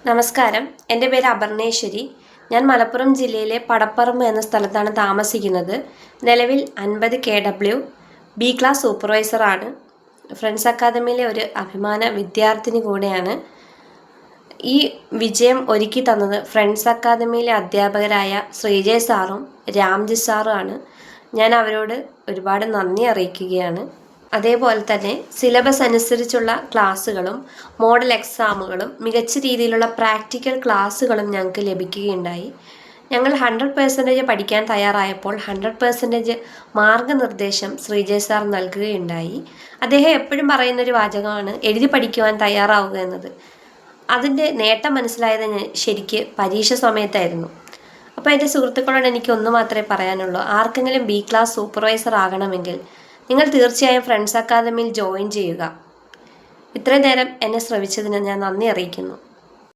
നമസ്കാരം, എൻ്റെ പേര് അപർണേശ്വരി. ഞാൻ മലപ്പുറം ജില്ലയിലെ പടപ്പറമ്പ് എന്ന സ്ഥലത്താണ് താമസിക്കുന്നത്. നിലവിൽ 50 KW ബി ക്ലാസ് സൂപ്പർവൈസറാണ്. ഫ്രണ്ട്സ് അക്കാദമിയിലെ ഒരു അഭിമാന വിദ്യാർത്ഥിനി കൂടെയാണ്. ഈ വിജയം ഒരുക്കി തന്നത് ഫ്രണ്ട്സ് അക്കാദമിയിലെ അധ്യാപകരായ ശ്രീജയ് സാറും രാംജി സാറുമാണ്. ഞാൻ അവരോട് ഒരുപാട് നന്ദി അറിയിക്കുകയാണ്. അതേപോലെ തന്നെ സിലബസ് അനുസരിച്ചുള്ള ക്ലാസ്സുകളും മോഡൽ എക്സാമുകളും മികച്ച രീതിയിലുള്ള പ്രാക്ടിക്കൽ ക്ലാസ്സുകളും ഞങ്ങൾക്ക് ലഭിക്കുകയുണ്ടായി. ഞങ്ങൾ 100% പഠിക്കാൻ തയ്യാറായപ്പോൾ 100% മാർഗനിർദ്ദേശം ശ്രീജയ് സാർ നൽകുകയുണ്ടായി. അദ്ദേഹം എപ്പോഴും പറയുന്നൊരു വാചകമാണ് എഴുതി പഠിക്കുവാൻ തയ്യാറാവുക എന്നത്. അതിൻ്റെ നേട്ടം മനസ്സിലായത് ശരിക്ക് പരീക്ഷ സമയത്തായിരുന്നു. അപ്പോൾ എൻ്റെ സുഹൃത്തുക്കളോട് എനിക്ക് ഒന്ന് മാത്രമേ പറയാനുള്ളൂ. ആർക്കെങ്കിലും ബി ക്ലാസ് സൂപ്പർവൈസർ ആകണമെങ്കിൽ നിങ്ങൾ തീർച്ചയായും ഫ്രണ്ട്സ് അക്കാദമിയിൽ ജോയിൻ ചെയ്യുക. ഇത്രയും നേരം എന്നെ ശ്രവിച്ചതിന് ഞാൻ നന്ദി അറിയിക്കുന്നു.